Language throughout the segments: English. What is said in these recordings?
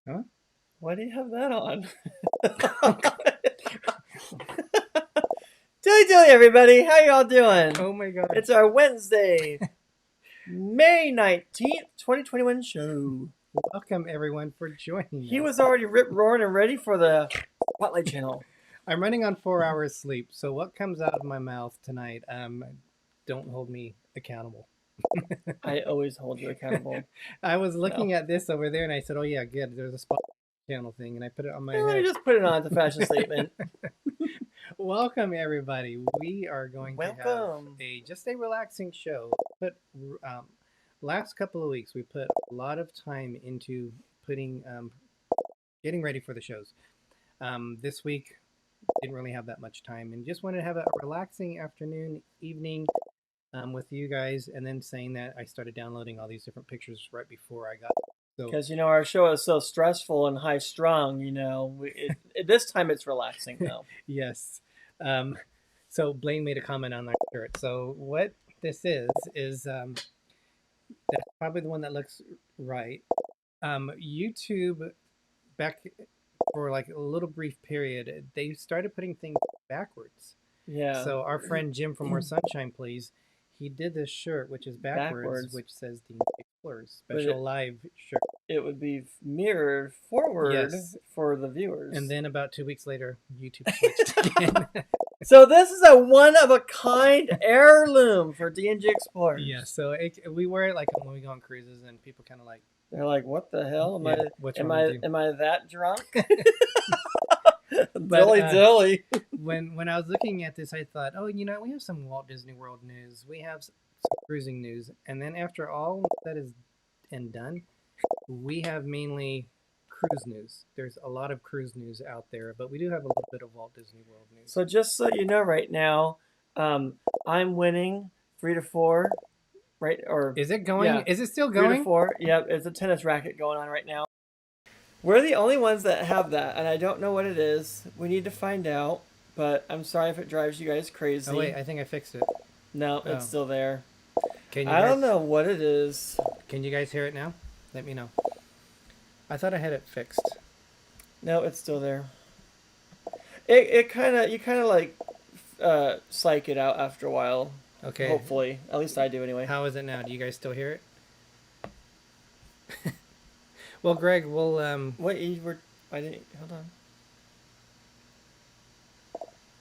Huh? Why do you have that on? Dilly, everybody. How y'all doing? Oh my god. It's our Wednesday, May 19th, 2021 show. Welcome everyone for joining He us. was already rip-roaring and ready for the Spotlight channel. I'm running on 4 hours sleep, so what comes out of my mouth tonight, don't hold me accountable. I always hold you accountable. I was looking at this over there and I said, oh yeah, good, there's a Spotlight channel thing, and I put it on my Let me head. just put it on as a fashion statement. Welcome everybody. We are going to have just a relaxing show. But last couple of weeks we put a lot of time into putting getting ready for the shows. This week didn't really have that much time and just wanted to have a relaxing afternoon, evening with you guys, and then saying that I started downloading all these different pictures right before I got because you know our show is so stressful and high strung. You know, this time it's relaxing though. Yes. So Blaine made a comment on that shirt. So what this is that's probably the one that looks right. YouTube, back for like a little brief period, they started putting things backwards. Yeah. So our friend Jim from More Sunshine Please, he did this shirt which is backwards. Which says D&G Explorers special live shirt. It would be mirrored forward for the viewers. And then about 2 weeks later, YouTube switched again. So this is a one-of-a-kind heirloom for D&G Explorers. Yeah, so we wear it like when we go on cruises, and people kind of like... They're like, what the hell? Am I that drunk? Dilly. When I was looking at this, I thought, oh, you know, we have some Walt Disney World news. We have some cruising news. And then after all that is and done, we have mainly cruise news. There's a lot of cruise news out there, but we do have a little bit of Walt Disney World news. So just so you know, right now, I'm winning 3-4. Right? Or is it going? Yeah, is it still going? 3-4. Yep, it's a tennis racket going on right now. We're the only ones that have that, and I don't know what it is. We need to find out, but I'm sorry if it drives you guys crazy. Oh wait, I think I fixed it. No, it's still there. I don't know what it is. Can you guys hear it now? Let me know. I thought I had it fixed. No, it's still there. You kind of like psych it out after a while. Okay. Hopefully, at least I do anyway. How is it now? Do you guys still hear it? Well, Greg, we'll Wait, I didn't. Hold on.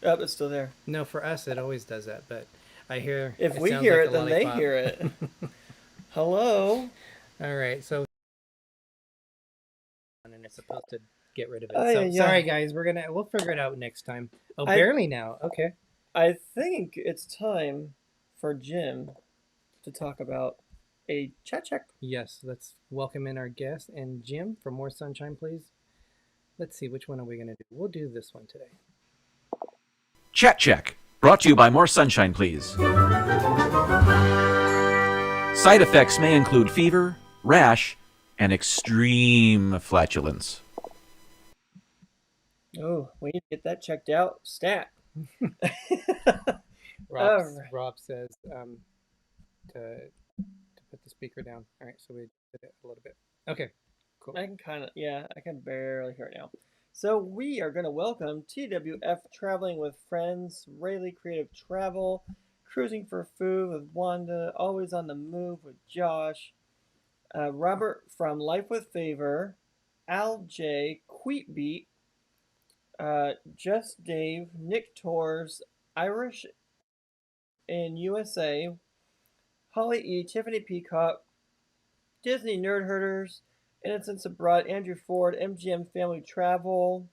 Oh, it's still there. No, for us it always does that, but I hear. If we hear it, then they hear it. Hello. All right, so. And it's supposed to get rid of it. Oh, so yeah. sorry, guys. We'll figure it out next time. Oh, barely now. Okay. I think it's time for Jim to talk about a chat check. Yes, let's welcome in our guest. And Jim, for more sunshine, please. Let's see, which one are we going to do? We'll do this one today. Chat Check, brought to you by More Sunshine, please. Side effects may include fever, rash, and extreme flatulence. Oh, we need to get that checked out. Stat. Rob says to put the speaker down. All right, so we did it a little bit. Okay, cool. I can barely hear it now. So we are going to welcome TWF Traveling with Friends, Rayleigh Creative Travel, Cruising for Food with Wanda, Always on the Move with Josh, Robert from Life with Favor, Al J, Queetbeat, Just Dave, Nick Tours, Irish in USA, Holly E, Tiffany Peacock, Disney Nerd Herders, Innocence Abroad, Andrew Ford, MGM Family Travel,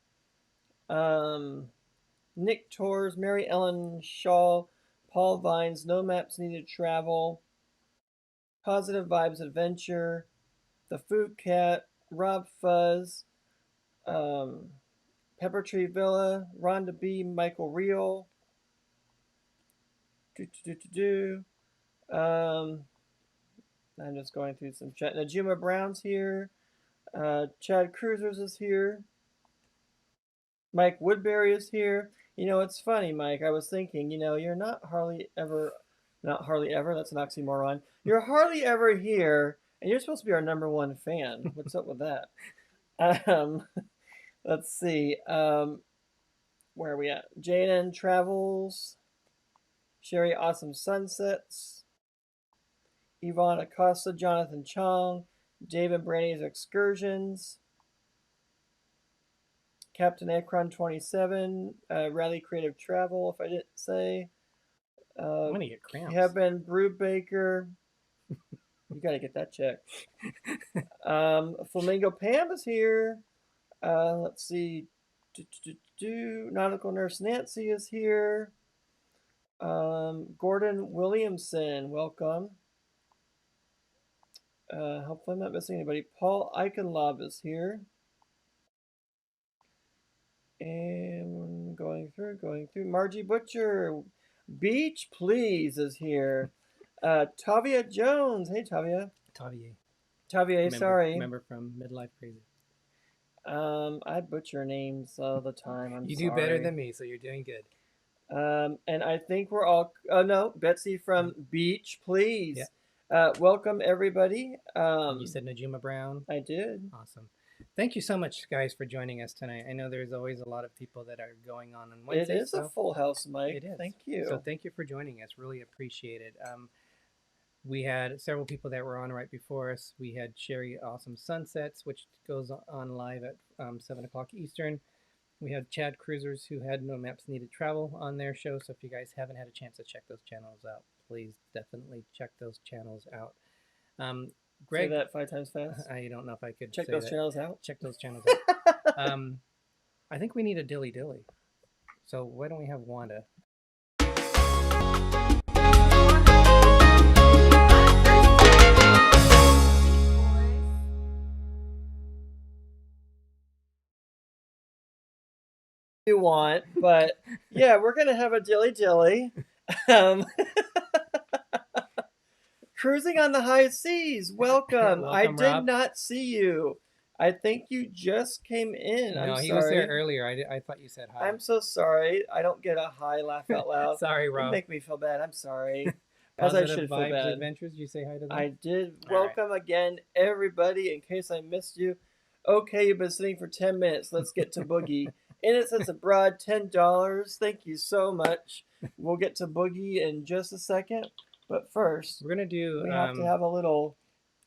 Nick Tours, Mary Ellen Shaw, Paul Vines, No Maps Needed Travel, Positive Vibes Adventure, The Food Cat, RobFuz, Pepper Tree Villa, Rhonda B, Michael Reel, I'm just going through some chat. Najuma Brown's here. ChadCruisers is here. Mike Woodbury is here. You know, it's funny, Mike. I was thinking, you're not hardly ever, that's an oxymoron. You're hardly ever here, and you're supposed to be our #1 fan. What's up with that? Let's see. Where are we at? J&N Travels. Sherry Awesome Sunsets. Yvonne Acosta, Jonathan Chong, Dave and Brandy's Excursions, Captain Akron 27, Rally Creative Travel, if I didn't say. I'm gonna get cramps. Kevin Brubaker. You gotta get that checked. Flamingo Pam is here. Let's see. Nautical Nurse Nancy is here. Gordon Williamson, welcome. Hopefully I'm not missing anybody. Paul Eichenlob is here. And going through. Margie Butcher. Beach Please is here. Tavia Jones. Hey, Tavia. Tavia, sorry. Remember from Midlife Crazy. I butcher names all the time. You do better than me, so you're doing good. And I think we're all... Oh, no. Betsy from Beach Please. Yeah. Welcome, everybody. You said Najuma Brown? I did. Awesome. Thank you so much, guys, for joining us tonight. I know there's always a lot of people that are going on Wednesday. It is a full house, Mike. It is. Thank you. So thank you for joining us. Really appreciate it. We had several people that were on right before us. We had Sherry Awesome Sunsets, which goes on live at 7 o'clock Eastern. We had ChadCruisers, who had No Maps Needed Travel on their show. So if you guys haven't had a chance to check those channels out, please definitely check those channels out. Greg, say that 5 times fast. I don't know if I could check say those that. channels out. Check those channels out. I think we need a dilly dilly. So why don't we have Wanda? you want, but yeah, we're gonna have a dilly. Um, Cruising on the high seas. Welcome. I Welcome, did Rob. not see you. I think you just came in. No, I'm he sorry. was there earlier. I thought you said hi. I'm so sorry. I don't get a hi laugh out loud. Sorry, You Rob. make me feel bad. I'm sorry. As I should feel Vibes bad. Adventures. Did you say hi to them? I did. All right. Welcome again, everybody. In case I missed you. Okay, you've been sitting for 10 minutes. Let's get to Boogie. Innocence Abroad, $10. Thank you so much. We'll get to Boogie in just a second. But first, We're gonna do. we have to have a little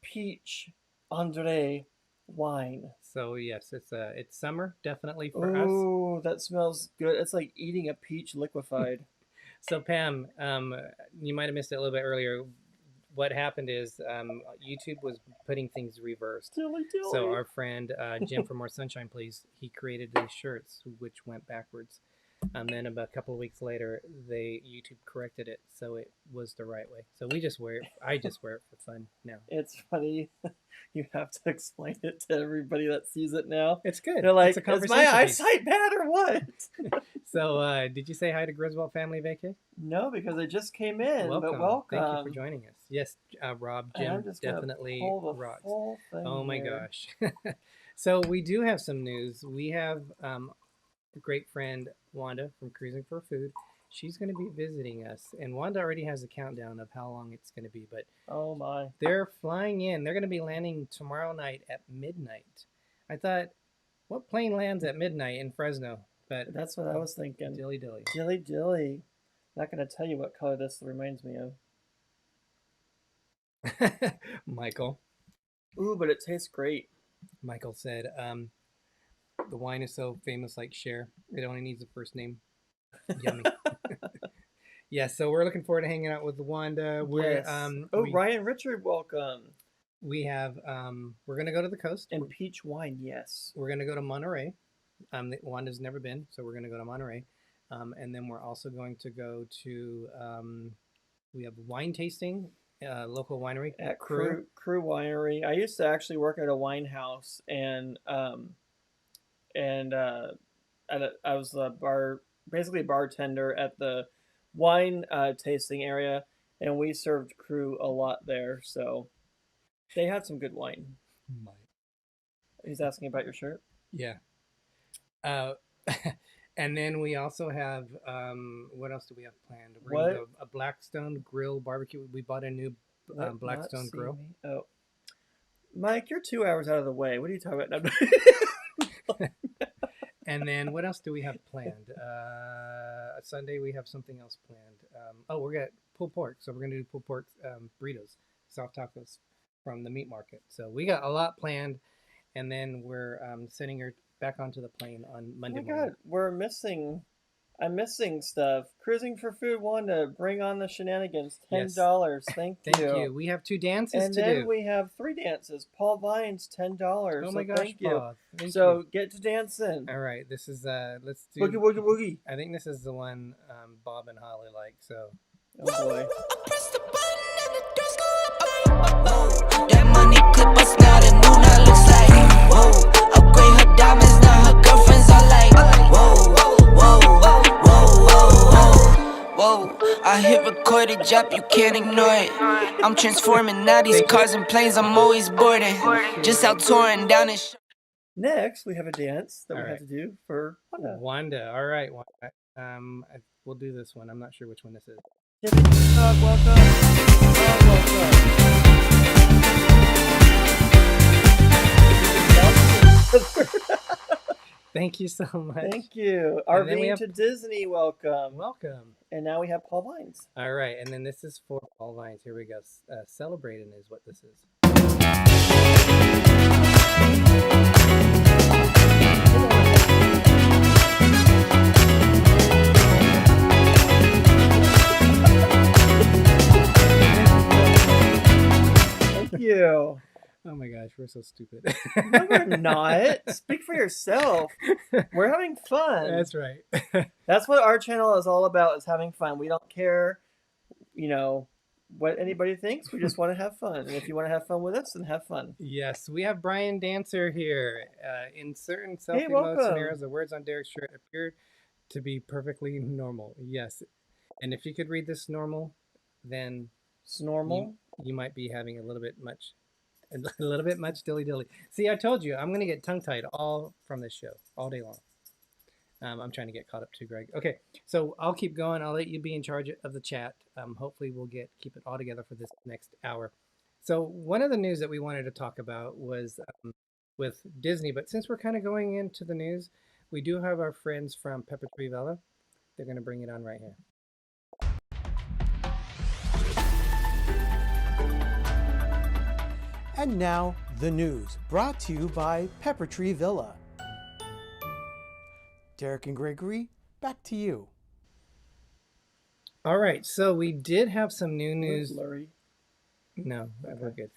peach Andre wine. So yes, it's summer definitely for us. Ooh, that smells good. It's like eating a peach liquefied. So Pam, you might have missed it a little bit earlier. What happened is YouTube was putting things reversed. Dilly. So our friend Jim from More Sunshine Please, he created these shirts which went backwards. And then about a couple of weeks later, YouTube corrected it, so it was the right way. So we just wear it. I just wear it for fun now. It's funny. You have to explain it to everybody that sees it now. It's good. They're like, it's a is my eyesight bad or what? So did you say hi to Griswold Family Vacay? No, because they just came in. Welcome. But welcome. Thank you for joining us. Yes, Rob, Jim definitely rocks. Oh my gosh. So we do have some news. We have a great friend, Wanda, from Cruising for Food. She's going to be visiting us. And Wanda already has a countdown of how long it's going to be. But oh my. They're flying in. They're going to be landing tomorrow night at midnight. I thought, what plane lands at midnight in Fresno? But that's what I was thinking. Dilly. Dilly. Not going to tell you what color this reminds me of. Michael. Ooh, but it tastes great. Michael said, the wine is so famous like Cher. It only needs a first name. Yummy. Yeah, so we're looking forward to hanging out with Wanda. Ryan Richard, welcome. We have, we're going to go to the coast. And peach wine, yes. We're going to go to Monterey. Wanda's never been, so we're going to go to Monterey. And then we're also going to go to, we have wine tasting, local winery. At Crew Winery. I used to actually work at a wine house, and I was basically a bartender at the wine tasting area, and we served Crew a lot there, so they had some good wine. He's asking about your shirt? Yeah. And then we also have, what else do we have planned? We're going to go a Blackstone Grill barbecue. We bought a new Blackstone Grill. Oh. Mike, you're 2 hours out of the way. What are you talking about? And then what else do we have planned? Sunday we have something else planned. We're going to pulled pork. So we're going to do pulled pork burritos, soft tacos from the meat market. So we got a lot planned. And then we're sending her back onto the plane on Monday morning. God, I'm missing stuff. Cruising for Food, Wanda, bring on the shenanigans. $10. Yes. Thank you. Thank you. We have 2 dances to do. And then we have 3 dances. Paul Vines, $10. Oh my gosh, thank you. Paul. So get to dancing. All right, this is let's do Boogie. I think this is the one Bob and Holly like. So. Oh boy. That money clip us now, the new now looks like whoa. Upgrade her diamonds, now her girlfriends are like whoa. I hit recorded drop, you can't ignore it. I'm transforming now these cars and planes, I'm always boarding. Just out touring down in. Next, we have a dance that we have to do for Wanda. Wanda, all right. We'll do this one. I'm not sure which one this is. Welcome. Thank you so much. Thank you. RVing to Dizney, welcome. Welcome. And now we have Paul Vines. All right, and then this is for Paul Vines. Here we go. Celebrating is what this is. Thank you. Oh my gosh, we're so stupid. No, we're not. Speak for yourself. We're having fun. That's right. That's what our channel is all about, is having fun. We don't care, what anybody thinks. We just want to have fun. And if you want to have fun with us, then have fun. Yes, we have Brian Dancer here. In certain Hey, selfie mode welcome. scenarios, the words on Derek's shirt appear to be perfectly normal. Yes, and if you could read this normal, then It's normal. you might be having a little bit much dilly. See, I told you, I'm going to get tongue-tied all from this show, all day long. I'm trying to get caught up too, Greg. Okay, so I'll keep going. I'll let you be in charge of the chat. Hopefully we'll keep it all together for this next hour. So one of the news that we wanted to talk about was with Disney, but since we're kind of going into the news, we do have our friends from Pepper Tree Villa. They're going to bring it on right here. And now, the news, brought to you by Pepper Tree Villa. Derick and Greggory, back to you. All right, so we did have some new news. Blurry. No, we're good.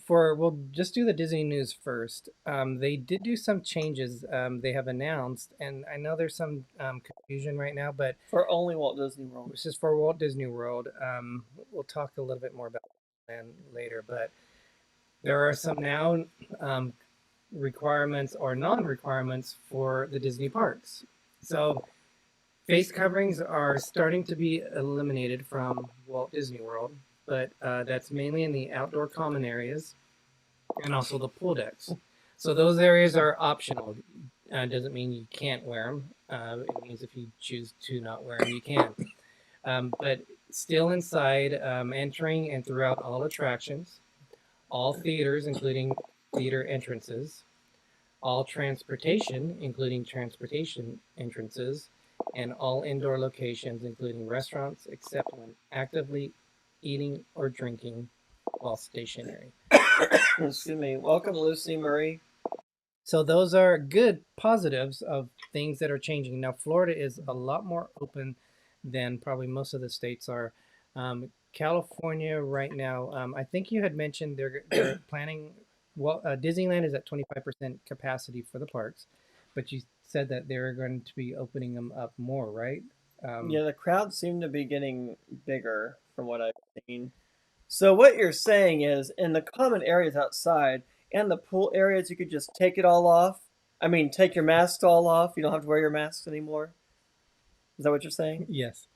We'll just do the Disney news first. They did do some changes. They have announced, and I know there's some confusion right now, but For only Walt Disney World. this is for Walt Disney World. We'll talk a little bit more about that later, but there are some now requirements or non-requirements for the Disney parks. So face coverings are starting to be eliminated from Walt Disney World, but that's mainly in the outdoor common areas and also the pool decks. So those areas are optional. Doesn't mean you can't wear them. It means if you choose to not wear them, you can. But still inside, entering and throughout all attractions, all theaters, including theater entrances, all transportation, including transportation entrances, and all indoor locations, including restaurants, except when actively eating or drinking while stationary. Excuse me. Welcome, Lucy Murray. So those are good positives of things that are changing. Now, Florida is a lot more open than probably most of the states are. California right now, I think you had mentioned they're planning, well, Disneyland is at 25% capacity for the parks, but you said that they're going to be opening them up more, right? Yeah, the crowds seem to be getting bigger from what I've seen. So what you're saying is, in the common areas outside and the pool areas, you could just take it all off. I mean, take your masks all off. You don't have to wear your masks anymore. Is that what you're saying? Yes.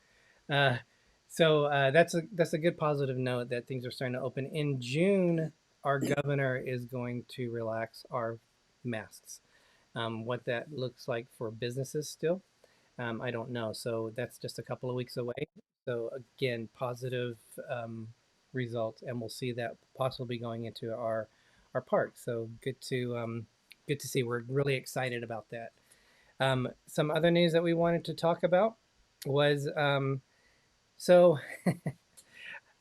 So that's a good positive note that things are starting to open. In June, our governor is going to relax our masks. What that looks like for businesses still, I don't know. So that's just a couple of weeks away. So again, positive results, and we'll see that possibly going into our park. So good to see. We're really excited about that. Some other news that we wanted to talk about was so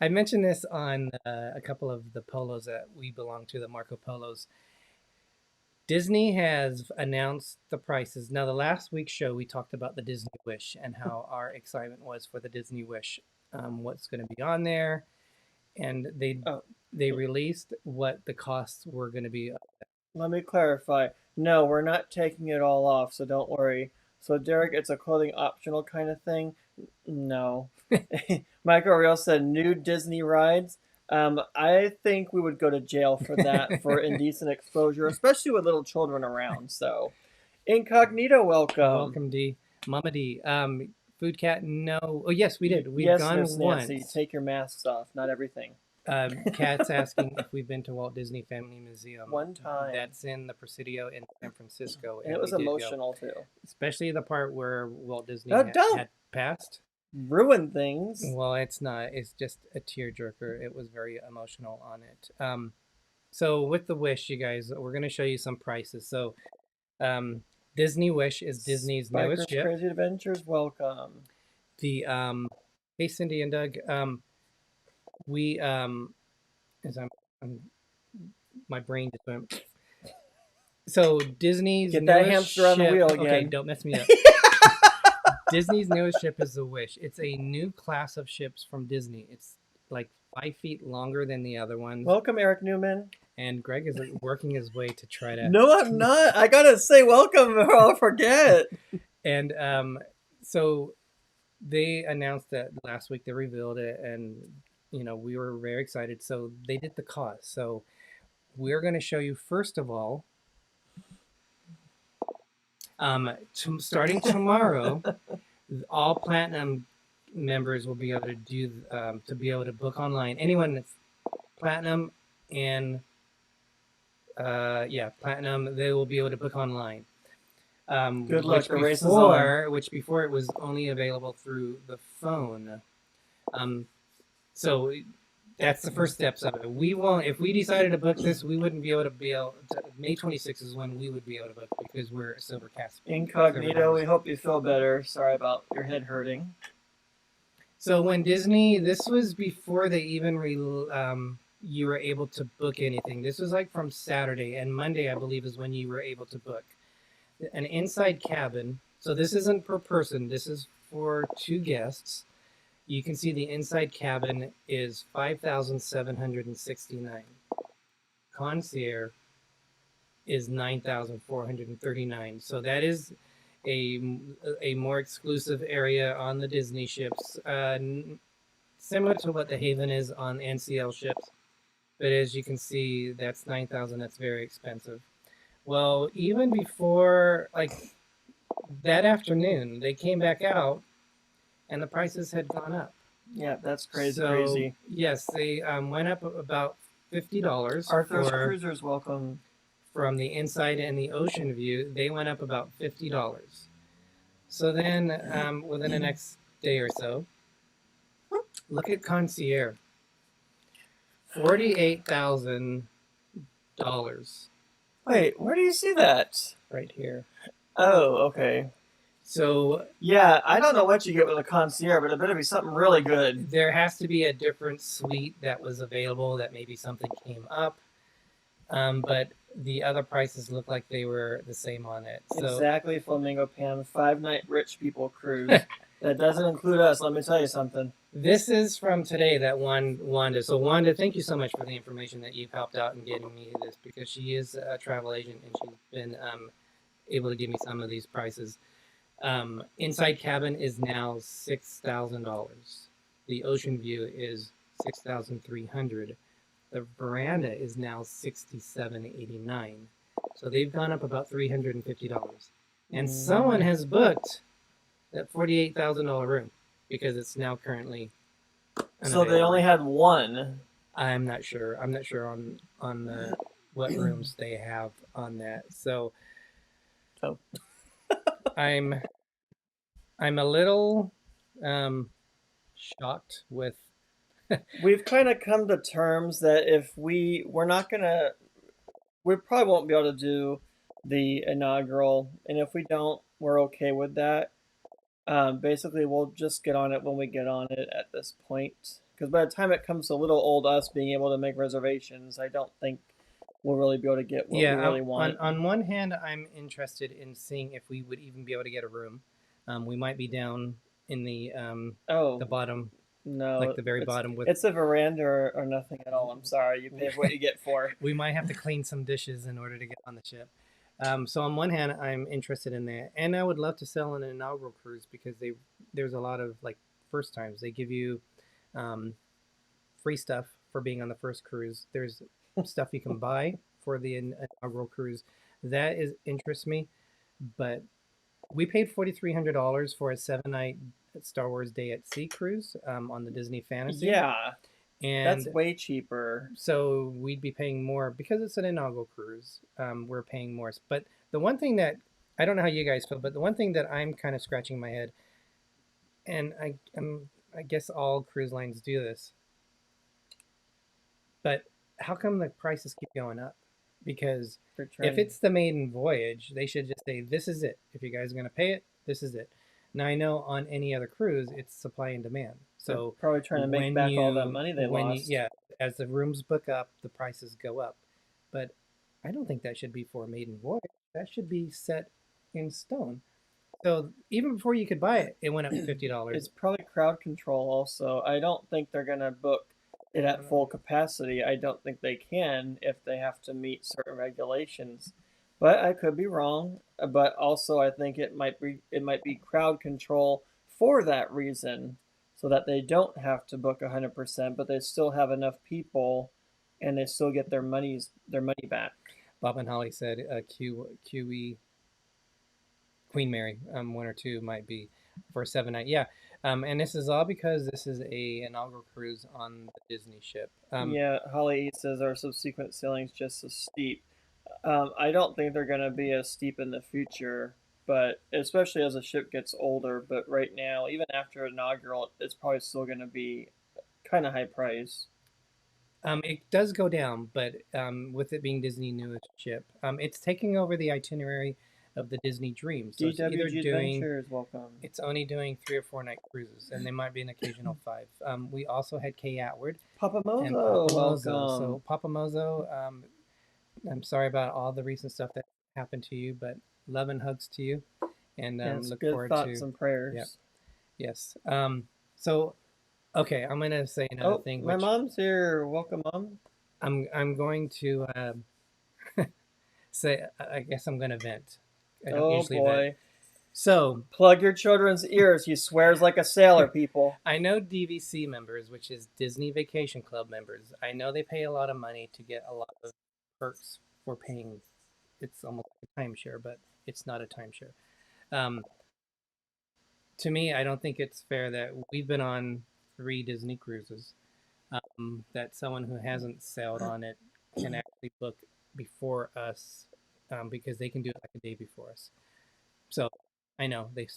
I mentioned this on a couple of the polos that we belong to, the Marco Polos. Disney has announced the prices. Now, the last week's show, we talked about the Disney Wish and how our excitement was for the Disney Wish, what's going to be on there. And they released what the costs were going to be. Let me clarify. No, we're not taking it all off, so don't worry. So, Derick, it's a clothing optional kind of thing? No. Michael Ariel said new Disney rides. I think we would go to jail for that, for indecent exposure, especially with little children around. So, Incognito, welcome. Welcome, D. Mama D. Food Cat, no. Oh, yes, we did. We've yes, gone Miss once. Nancy, take your masks off, not everything. Cat's asking if we've been to Walt Disney Family Museum. One time. That's in the Presidio in San Francisco. And it was emotional, too. Especially the part where Walt Disney No, had passed. Ruin things. Well, it's not. It's just a tearjerker. It was very emotional on it. So with the Wish, you guys, we're going to show you some prices. So Disney Wish is Disney's newest ship. Crazy Adventures, welcome. The hey, Cindy and Doug. We as my brain just went. So Disney's get that hamster on the wheel again. Okay, don't mess me up. Disney's newest ship is the Wish. It's a new class of ships from Disney. It's like 5 feet longer than the other ones. Welcome, Eric Newman. And Greg is working his way to try to. No, I'm not. I gotta say welcome or I'll forget. And so they announced that last week. They revealed it, and we were very excited. So they did the cost. So we're going to show you first of all. Starting tomorrow, all platinum members will be able to do book online. Anyone that's platinum and platinum, they will be able to book online. Good luck. The race is on. Which before it was only available through the phone. So that's the first steps of it. We won't. If we decided to book this, we wouldn't be able to May 26th is when we would be able to book because we're a silver cast. Incognito. We hope you feel better. Sorry about your head hurting. So when Dizney, this was before they even you were able to book anything. This was like from Saturday, and Monday, I believe, is when you were able to book an inside cabin. So this isn't per person. This is for 2 guests. You can see the inside cabin is $5,769. Concierge is $9,439. So that is a more exclusive area on the Dizney ships, similar to what the Haven is on NCL ships. But as you can see, that's $9,000. That's very expensive. Well, even before, like that afternoon, they came back out, and the prices had gone up. Yeah, that's crazy. Yes, they went up about $50. RobFuz Cruisers, welcome. From the inside and the ocean view, they went up about $50. So then, within the next day or so, look at Concierge. $48,000. Wait, where do you see that? Right here. Oh, okay. So yeah, I don't know what you get with a concierge, but it better be something really good. There has to be a different suite that was available that maybe something came up. But the other prices look like they were the same on it. So, exactly, Flamingo Pam. 5-night rich people cruise. That doesn't include us, let me tell you something. This is from today, that Wanda. So Wanda, thank you so much for the information that you've helped out in getting me this, because she is a travel agent and she's been able to give me some of these prices. Inside cabin is now $6,000. The ocean view is $6,300. The veranda is now $67.89. So they've gone up about $350. And someone has booked that $48,000 room because it's now currently unavailable. So they only had one. I'm not sure. I'm not sure on the what rooms they have on that. So I'm a little shocked with. We've kind of come to terms that if we probably won't be able to do the inaugural, and if we don't, we're okay with that. Basically, we'll just get on it when we get on it at this point. Because by the time it comes to little old us being able to make reservations, I don't think we'll really be able to get what we really want. On one hand, I'm interested in seeing if we would even be able to get a room. We might be down in the bottom. No, like the very bottom. It's a veranda or nothing at all. I'm sorry, you pay what you get for. We might have to clean some dishes in order to get on the ship. So on one hand, I'm interested in that, and I would love to sell an inaugural cruise because there's a lot of like first times. They give you free stuff for being on the first cruise. There's stuff you can buy for the inaugural cruise. That interests me, but we paid $4,300 for a 7-night Star Wars Day at Sea cruise on the Disney Fantasy. Yeah, and that's way cheaper. So we'd be paying more because it's an inaugural cruise. We're paying more. But the one thing that I don't know how you guys feel, but the one thing that I'm kind of scratching my head, and I guess all cruise lines do this, but how come the prices keep going up? Because if it's the maiden voyage, they should just say, this is it. If you guys are going to pay it, this is it. Now, I know on any other cruise, it's supply and demand. So they're probably trying to make back all that money they lost. As the rooms book up, the prices go up. But I don't think that should be for a maiden voyage. That should be set in stone. So even before you could buy it, it went up $50. It's probably crowd control also. I don't think they're going to book it at full capacity. I don't think they can if they have to meet certain regulations. But I could be wrong. But also, I think it might be crowd control for that reason, so that they don't have to book 100%, but they still have enough people, and they still get their money back. Bob and Holly said QE Queen Mary 1 or 2 might be for 7 night. Yeah, and this is all because this is a inaugural cruise on the Disney ship. Yeah, Holly E says our subsequent sailings just as steep. I don't think they're going to be as steep in the future, but especially as the ship gets older. But right now, even after inaugural, it's probably still going to be kind of high price. It does go down, but with it being Disney newest ship, it's taking over the itinerary of the Disney Dream. So DWG Adventures, welcome. It's only doing 3 or 4 night cruises, and there might be an occasional 5. We also had Kay Atwood. Papa Mozo, and Papa welcome. So Papa Mozo, I'm sorry about all the recent stuff that happened to you, but love and hugs to you, and look good forward thoughts to and prayers. Yeah. Yes. So, okay, I'm gonna say another thing. My mom's here. Welcome, Mom. I'm going to say. I guess I'm gonna vent. I don't usually vent. So plug your children's ears. He swears like a sailor, people. I know DVC members, which is Disney Vacation Club members. I know they pay a lot of money to get a lot of perks for paying. It's almost like a timeshare, but it's not a timeshare. To me, I don't think it's fair that we've been on 3 Disney cruises, that someone who hasn't sailed on it can actually book before us, because they can do it like a day before us. So I know they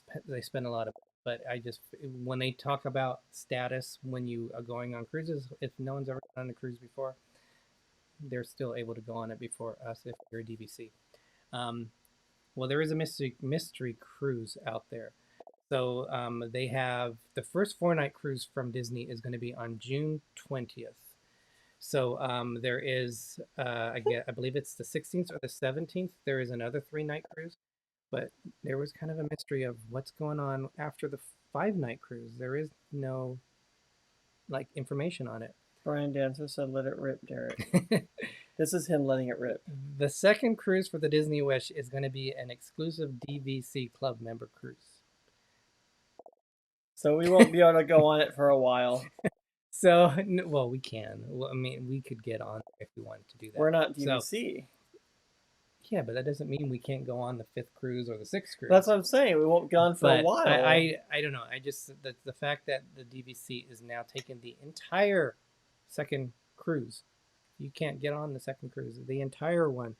spend a lot of, but I just, when they talk about status when you are going on cruises, if no one's ever gone on a cruise before, they're still able to go on it before us if you're a DVC. Well, there is a mystery cruise out there. So they have the first 4-night cruise from Disney is going to be on June 20th. So there is, I believe it's the 16th or the 17th. There is another 3-night cruise, but there was kind of a mystery of what's going on after the 5-night cruise. There is no information on it. Brian Dancer said, "Let it rip, Derek." This is him letting it rip. The second cruise for the Disney Wish is going to be an exclusive DVC Club member cruise. So we won't be able to go on it for a while. So, well, we can. Well, I mean, we could get on if we wanted to do that. We're not DVC. So, yeah, but that doesn't mean we can't go on the 5th cruise or the 6th cruise. That's what I'm saying. We won't go on for a while. I don't know. I just, the fact that the DVC is now taking the entire second cruise. You can't get on the second cruise, the entire one.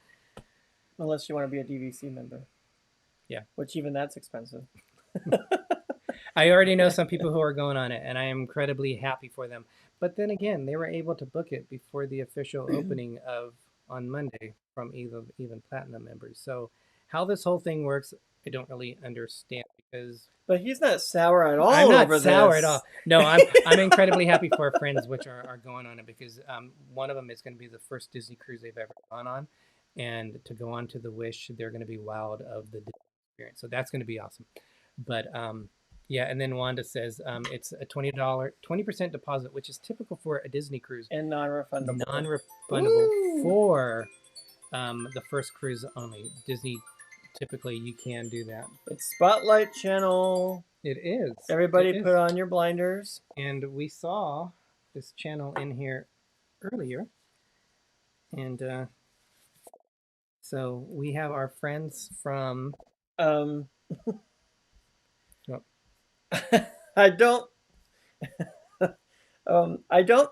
Unless you want to be a DVC member. Yeah. Which even that's expensive. I already know some people who are going on it, and I am incredibly happy for them. But then again, they were able to book it before the official opening on Monday from even Platinum members. So how this whole thing works, I don't really understand because. But he's not sour at all. I'm not sour at all. No, I'm incredibly happy for our friends which are going on it because one of them is going to be the first Disney cruise they've ever gone on, and to go on to the Wish, they're going to be wild of the Disney experience. So that's going to be awesome. But yeah, and then Wanda says it's a $20% deposit, which is typical for a Disney cruise. And non-refundable. Non-refundable for the first cruise only. Disney, typically you can do that. It's Spotlight Channel. It is. Everybody put on your blinders. And we saw this channel in here earlier. And so we have our friends from... I don't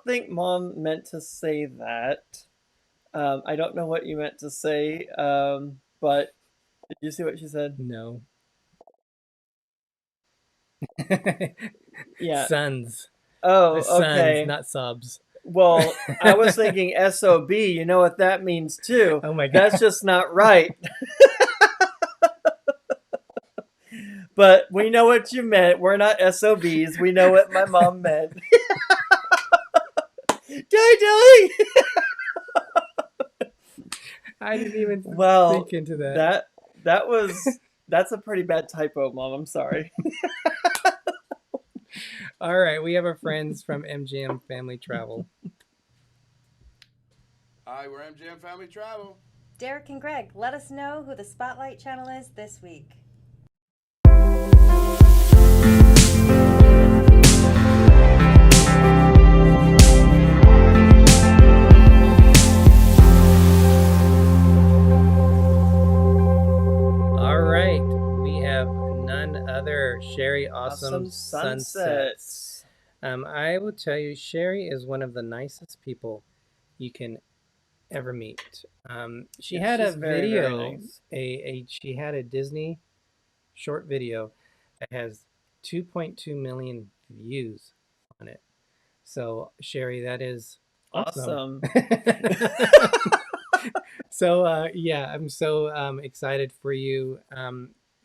think Mom meant to say that. I don't know what you meant to say, but did you see what she said? No. Yeah. Sons. Oh, Sons, okay. Not subs. Well, I was thinking SOB. You know what that means too. Oh my God. That's just not right. But we know what you meant. We're not SOBs. We know what my mom meant. Dilly! I didn't even think into that. That's a pretty bad typo, Mom. I'm sorry. All right, we have our friends from MGM Family Travel. Hi, we're MGM Family Travel. Derick and Greg, let us know who the Spotlight Channel is this week. here, Sherry Awesome Sunsets. I will tell you, Sherry is one of the nicest people you can ever meet. She had a very, video, very nice. she had a Dizney short video that has 2.2 million views on it. So Sherry, that is awesome. So yeah, I'm so excited for you.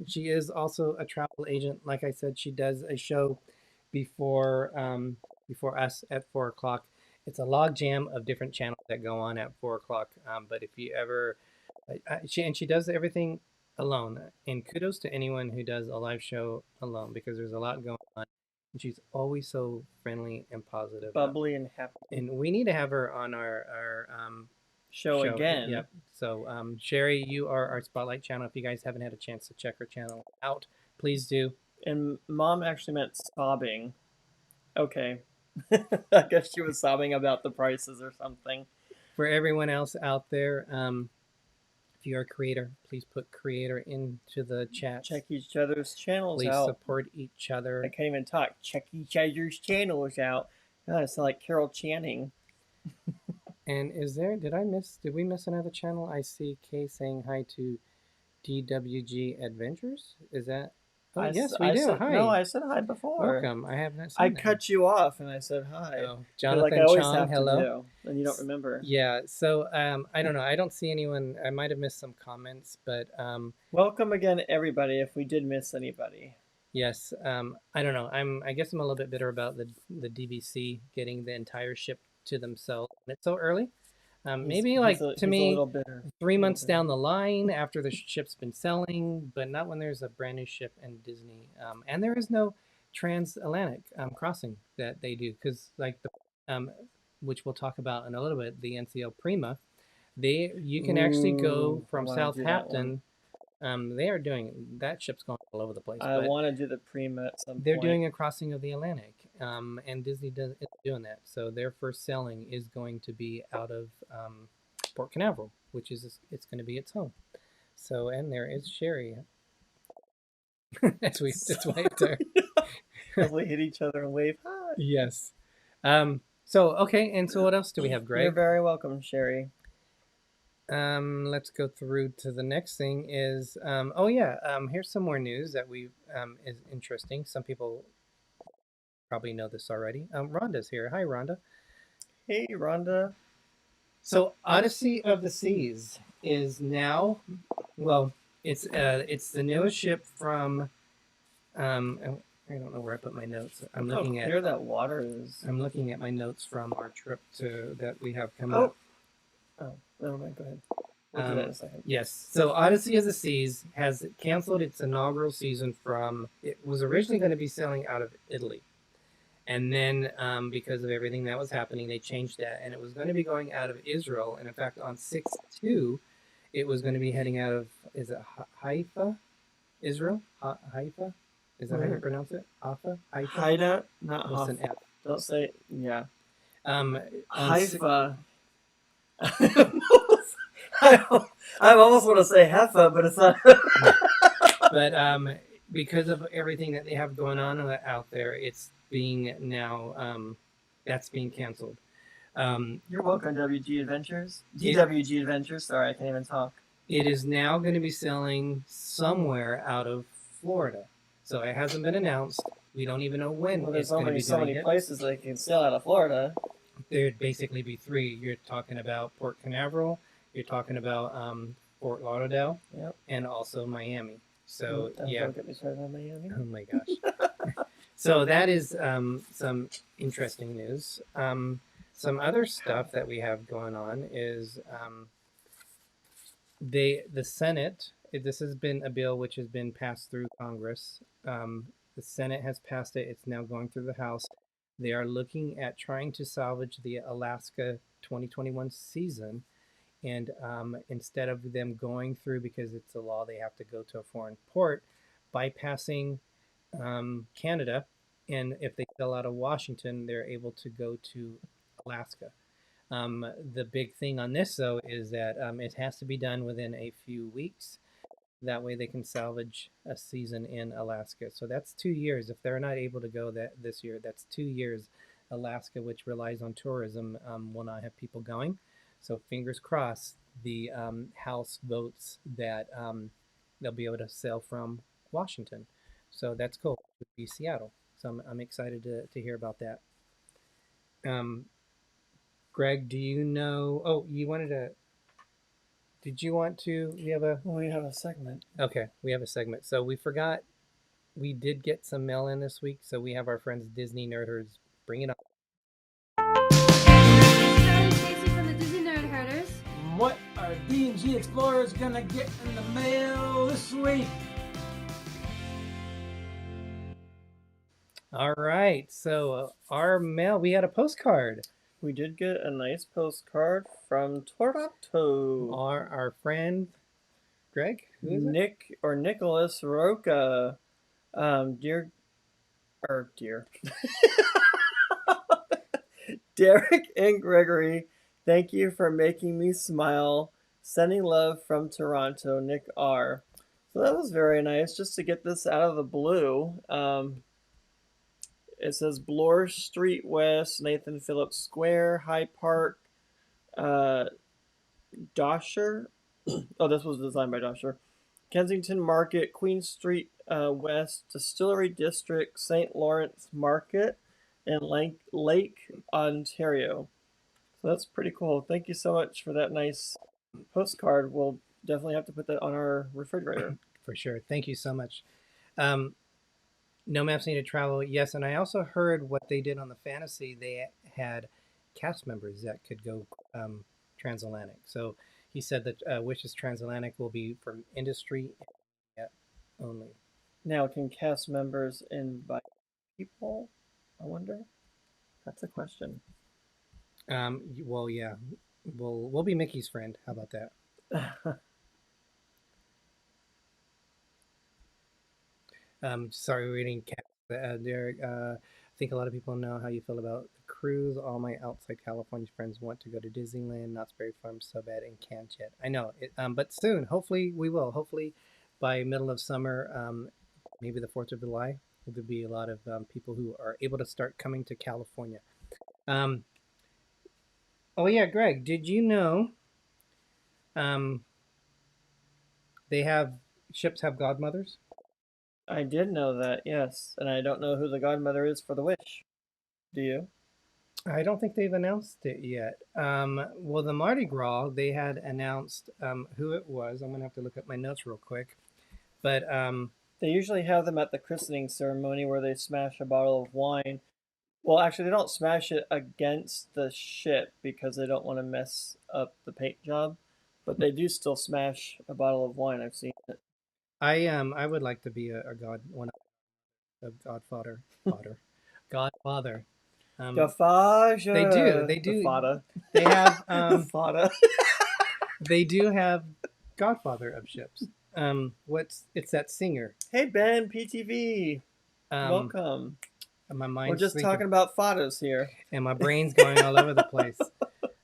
She is also a travel agent. Like I said, she does a show before before us at 4 o'clock. It's a log jam of different channels that go on at 4 o'clock. But if you ever, she does everything alone. And kudos to anyone who does a live show alone because there's a lot going on. And she's always so friendly and positive, bubbly and happy. And we need to have her on our show again. Yep. So, Sherry, you are our Spotlight channel. If you guys haven't had a chance to check her channel out, please do. And Mom actually meant sobbing. Okay. I guess she was sobbing about the prices or something. For everyone else out there, if you're a creator, please put creator into the chat. Check each other's channels please out. Please support each other. I can't even talk. Check each other's channels out. God, I sound like Carol Channing. And did we miss another channel? I see Kay saying hi to DWG Adventures. Is that? Oh, yes, we do. Hi. No, I said hi before. Welcome. I have not seen that. cut you off and I said hi. Oh, Jonathan like Chong, hello. And you don't remember. Yeah, so I don't know. I don't see anyone. I might have missed some comments, but welcome again, everybody, if we did miss anybody. Yes, I don't know. I guess I'm a little bit bitter about the DVC getting the entire ship to themselves. It's so early. Maybe to me, 3 months down the line after the ship's been selling, but not when there's a brand new ship in Dizney. And there is no transatlantic crossing that they do because like the which we'll talk about in a little bit, the NCL Prima, you can actually go from Southampton. They are doing that ship's going all over the place. I want to do the Prima at some point. They're doing a crossing of the Atlantic, and Dizney is doing that. So their first sailing is going to be out of Port Canaveral, which is it's going to be its home. So and there is Sherry. As we just waved her. As we hit each other and wave hi. Yes. So okay, and so what else do we have, Greg? You're very welcome, Sherry. Let's go through to the next thing is here's some more news that is interesting. Some people probably know this already. Rhonda's here. Hi, Rhonda. Hey, Rhonda. So Odyssey of the Seas is now, well, it's the newest ship from I don't know where I put my notes. I'm looking at clear that water is. I'm looking at my notes from our trip that we have coming up. Oh, never mind. Go ahead. We'll do that in a second. Yes. So Odyssey of the Seas has canceled its inaugural season it was originally going to be sailing out of Italy. And then because of everything that was happening, they changed that. And it was going to be going out of Israel. And in fact, on 6/2, it was going to be heading out of, is it Haifa? Israel? Haifa? Is that how you pronounce it? Haifa? Haida, not Haifa. An F. Don't say, yeah. Haifa. I almost want to say Heffa, but it's not. But because of everything that they have going on out there, it's being now that's being canceled. You're welcome, WG Adventures. DWG Adventures. Sorry, I can't even talk. It is now going to be sailing somewhere out of Florida, so it hasn't been announced. We don't even know when. Well, there's only so many places they can sail out of Florida. There'd basically be three. You're talking about Port Canaveral. You're talking about Fort Lauderdale, yep, and also Miami. So don't get me started on Miami. Oh my gosh. So that is some interesting news. Some other stuff that we have going on is the Senate. This has been a bill which has been passed through Congress. The Senate has passed it. It's now going through the House. They are looking at trying to salvage the Alaska 2021 season. And instead of them going through, because it's a law, they have to go to a foreign port, bypassing Canada. And if they sail out of Washington, they're able to go to Alaska. The big thing on this, though, is that it has to be done within a few weeks. That way they can salvage a season in Alaska. So that's 2 years. If they're not able to go this year, that's 2 years. Alaska, which relies on tourism, will not have people going. So fingers crossed, the House votes that they'll be able to sail from Washington. So that's cool. It would be Seattle. So I'm excited to hear about that. Greg, do you know? Oh, you wanted to. Did you want to? We have a segment. Okay, we have a segment. So we forgot. We did get some mail in this week, so we have our friends Disney Nerdherds. Bring it on. Casey from the Disney Nerd Herders. What are D&G Explorers gonna get in the mail this week? All right, so our mail, we had a postcard. We did get a nice postcard from Toronto. Our friend Greg, who is Nick or Nicholas Roca. Dear Derick and Greggory, thank you for making me smile. Sending love from Toronto, Nick R. So that was very nice, just to get this out of the blue. It says Bloor Street West, Nathan Phillips Square, High Park, Dosher. Oh, this was designed by Dosher. Kensington Market, Queen Street West, Distillery District, St. Lawrence Market, and Lake, Ontario. So that's pretty cool. Thank you so much for that nice postcard. We'll definitely have to put that on our refrigerator. For sure. Thank you so much. No Maps Needed Travel. Yes, and I also heard what they did on the Fantasy. They had cast members that could go transatlantic. So he said that Wishes Transatlantic will be from industry only. Now, can cast members invite people? I wonder. That's a question. Well, yeah. We'll be Mickey's friend. How about that? Sorry, reading Derek. I think a lot of people know how you feel about the cruise. All my outside California friends want to go to Disneyland, Knott's Berry Farm so bad, and can't yet. I know it, but soon. Hopefully, we will. Hopefully, by middle of summer, maybe the 4th of July, there'll be a lot of people who are able to start coming to California. Oh yeah, Greg, did you know? Ships have godmothers. I did know that, yes. And I don't know who the godmother is for the Wish. Do you? I don't think they've announced it yet. Well, the Mardi Gras, they had announced who it was. I'm going to have to look up my notes real quick. But they usually have them at the christening ceremony where they smash a bottle of wine. Well, actually, they don't smash it against the ship because they don't want to mess up the paint job. But they do still smash a bottle of wine. I've seen it. I would like to be a godfather. Godfather. Godfather. They do. The they have the fada. They do have godfather of ships. It's that singer. Hey Ben, PTV. Welcome. My mind's We're just talking about fadas here, and my brain's going all over the place.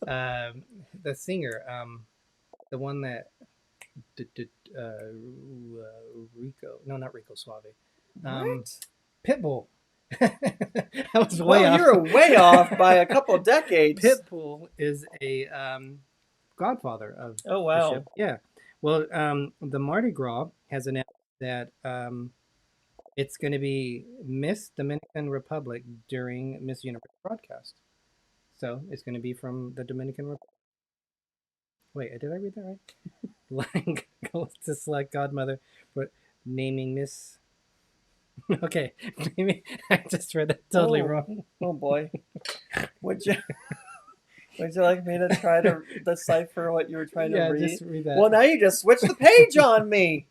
The singer, the one that. Rico, no, not Rico Suave. Pitbull. I was way off. You're way off by a couple decades. Pitbull is a godfather of the ship. Yeah. Well, the Mardi Gras has announced that it's going to be Miss Dominican Republic during Miss Universe broadcast. So it's going to be from the Dominican Republic. Wait, did I read that right? Goes to select godmother, but naming Miss. Okay, maybe I just read that totally wrong. Oh boy, would you like me to try to decipher what you were trying to read? Yeah, just read that. Well, now you just switched the page on me,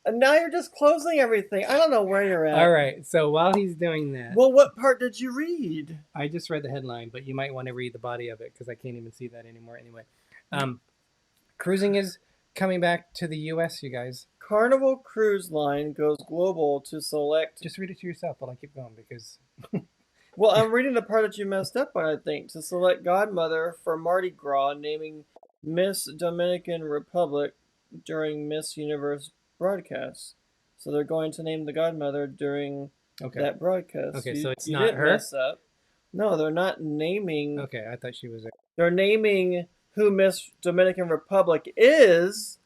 and now you're just closing everything. I don't know where you're at. All right, so while he's doing that, well, what part did you read? I just read the headline, but you might want to read the body of it because I can't even see that anymore. Anyway. Cruising is coming back to the U.S., you guys. Carnival Cruise Line goes global to select... Just read it to yourself while I keep going, because... Well, I'm reading the part that you messed up on, I think. To select godmother for Mardi Gras, naming Miss Dominican Republic during Miss Universe broadcasts. So they're going to name the godmother during that broadcast. Okay, so it's you not didn't her? mess up. No, they're not naming. Okay, I thought she was there. They're naming who Miss Dominican Republic is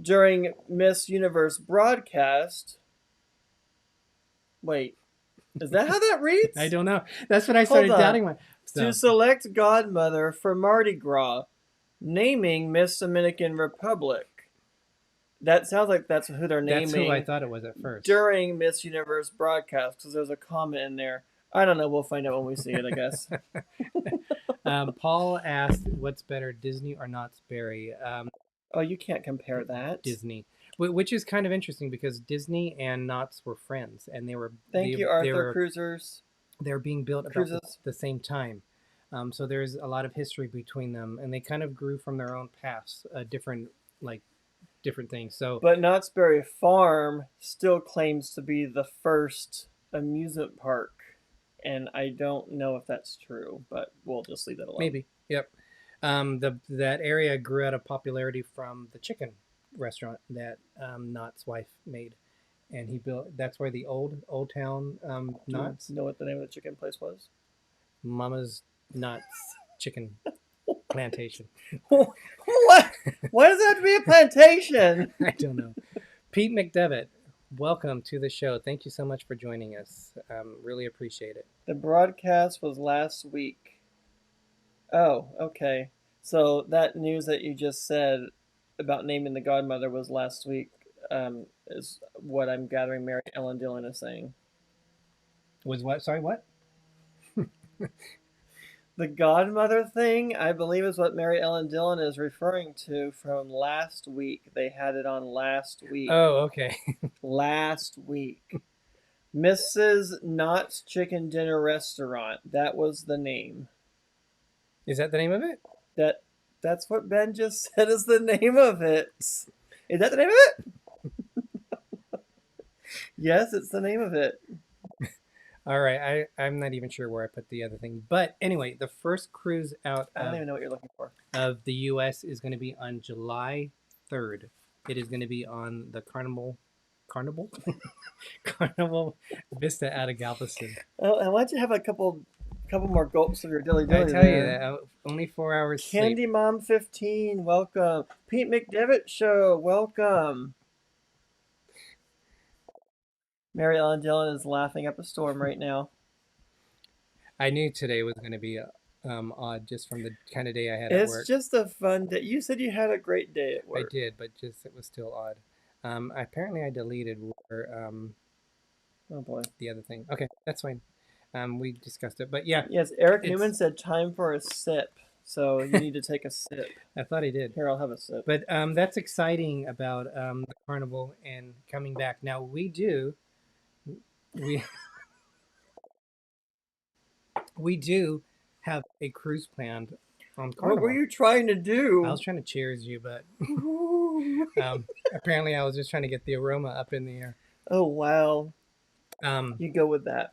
during Miss Universe broadcast. Wait, is that how that reads? I don't know. That's what I started doubting myself. To select godmother for Mardi Gras, naming Miss Dominican Republic. That sounds like that's who they're naming. That's who I thought it was at first. During Miss Universe broadcast, because there's a comment in there. I don't know. We'll find out when we see it, I guess. Paul asked, "What's better, Disney or Knott's Berry?" Oh, you can't compare that. Disney, which is kind of interesting because Disney and Knott's were friends, and they were. Thank you, Arthur Cruisers. They're being built about the same time, so there's a lot of history between them, and they kind of grew from their own paths, different things. So, but Knott's Berry Farm still claims to be the first amusement park. And I don't know if that's true, but we'll just leave that alone. Maybe. Yep. That area grew out of popularity from the chicken restaurant that Knott's wife made, and he built. That's where the old town Knott's. Do you know what the name of the chicken place was? Mama's Knott's Chicken Plantation. What? Why does it have to be a plantation? I don't know. Pete McDevitt, welcome to the show. Thank you so much for joining us. Really appreciate it. The broadcast was last week. Oh, okay. So that news that you just said about naming the godmother was last week, is what I'm gathering Mary Ellen Dillon is saying. Was what? Sorry, what? The godmother thing, I believe, is what Mary Ellen Dillon is referring to from last week. They had it on last week. Oh, okay. Last week. Mrs. Knott's Chicken Dinner Restaurant. That was the name. Is that the name of it? That's what Ben just said is the name of it. Is that the name of it? Yes, it's the name of it. All right, I'm not even sure where I put the other thing. But anyway, the first cruise out I don't even know what you're looking for. Of the U.S. is going to be on July 3rd. It is going to be on the Carnival Vista out of Galveston. Oh, I want you to have a couple more gulps of your dilly. I tell you that. Only 4 hours Candy sleep. Mom 15, welcome. Pete McDevitt Show, welcome. Mary Ellen Dillon is laughing up a storm right now. I knew today was going to be odd just from the kind of day I had at work. It's just a fun day. You said you had a great day at work. I did, but just it was still odd. Apparently I deleted where, oh boy, the other thing. Okay, that's fine. We discussed it, but yeah. Yes, Eric Newman said time for a sip. So you need to take a sip. I thought he did. Here, I'll have a sip. But that's exciting about the carnival and coming back. Now we do have a cruise planned on Carnival. What were you trying to do? I was trying to cheers you, but apparently I was just trying to get the aroma up in the air. Oh, wow. You go with that.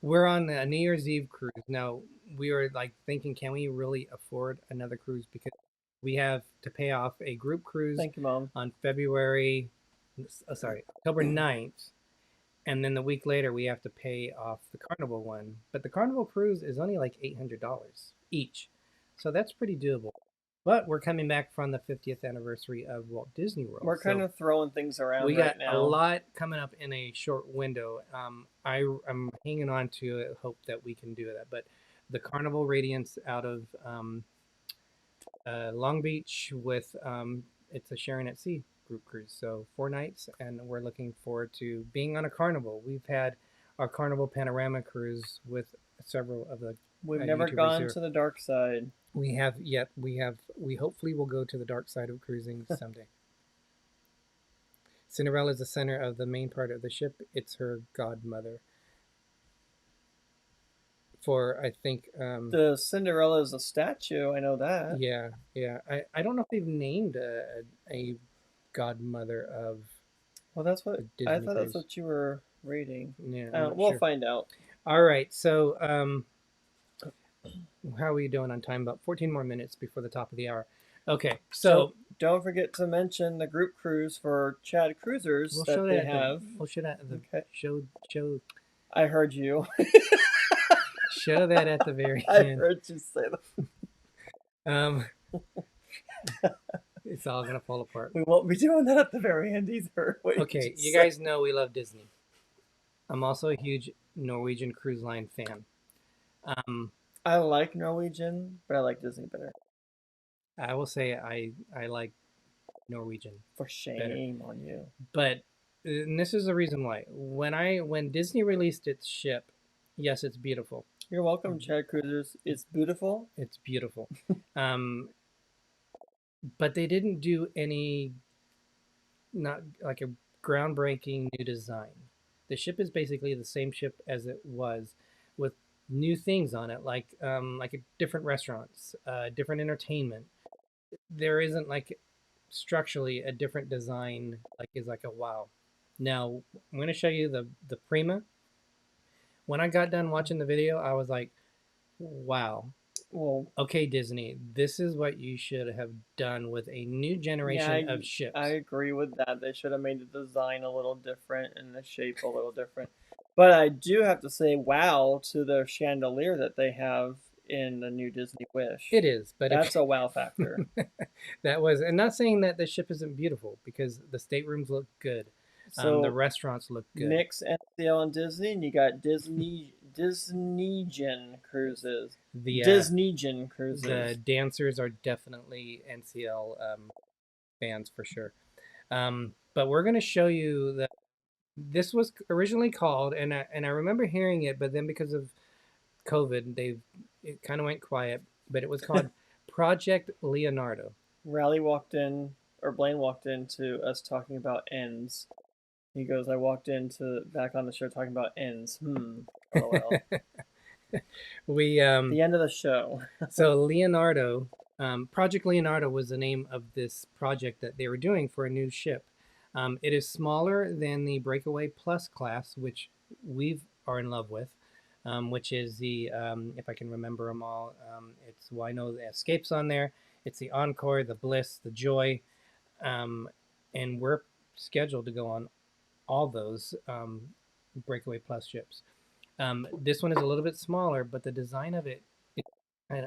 We're on a New Year's Eve cruise. Now, we were thinking, can we really afford another cruise? Because we have to pay off a group cruise. Thank you, Mom. On October 9th. And then the week later, we have to pay off the Carnival one. But the Carnival cruise is only like $800 each. So that's pretty doable. But we're coming back from the 50th anniversary of Walt Disney World. We're kind of throwing things around we right got now. a lot coming up in a short window. I'm hanging on to it, hope that we can do that. But the Carnival Radiance out of Long Beach with it's a Sharing at Sea group cruise. So 4 nights, and we're looking forward to being on a carnival. We've had our Carnival Panorama cruise with several of the We've never gone to the dark side. We have yet. We hopefully will go to the dark side of cruising someday. Cinderella is the center of the main part of the ship. It's her godmother. For, I think... the Cinderella is a statue. I know that. Yeah. I don't know if they've named a godmother of... Well, that's what... I thought cruise. that's what you were reading. Yeah, we'll find out. All right, so... how are we doing on time? About 14 more minutes before the top of the hour. Okay, so don't forget to mention the group cruise for ChadCruisers we'll that show they that have. we'll show that at the Okay. show. I heard you. Show that at the very I end. heard you say that. It's all gonna fall apart. We won't be doing that at the very end either. Okay, you guys know we love Disney. I'm also a huge Norwegian Cruise Line fan. I like Norwegian, but I like Disney better. I will say I like Norwegian. For shame on you. But and this is the reason why. When Disney released its ship, yes, it's beautiful. You're welcome, ChadCruisers. It's beautiful. It's beautiful. But they didn't do not like a groundbreaking new design. The ship is basically the same ship as it was, with new things on it, like different restaurants, different entertainment. There isn't like structurally a different design is like a wow. Now I'm going to show you the Prima. When I got done watching the video, I was like, wow. Well, okay, Disney, this is what you should have done with a new generation of ships. I agree with that. They should have made the design a little different and the shape a little different. But I do have to say wow to the chandelier that they have in the new Disney Wish. It is, but that's a wow factor. That was, and not saying that the ship isn't beautiful, because the staterooms look good. So the restaurants look good. Mix NCL and Disney, and you got Disneygen Cruises. Disneygen Cruises. The dancers are definitely NCL fans for sure. But we're going to show you that this was originally called, and I remember hearing it, but then because of COVID, it kind of went quiet. But it was called Project Leonardo. Blaine walked into us talking about ends. He goes, I walked back on the show talking about ends. LOL. We the end of the show. So Leonardo, Project Leonardo was the name of this project that they were doing for a new ship. It is smaller than the Breakaway Plus class, which we are in love with, which is the, if I can remember them all, it's, well, I know the Escape's on there. It's the Encore, the Bliss, the Joy, and we're scheduled to go on all those Breakaway Plus ships. This one is a little bit smaller, but the design of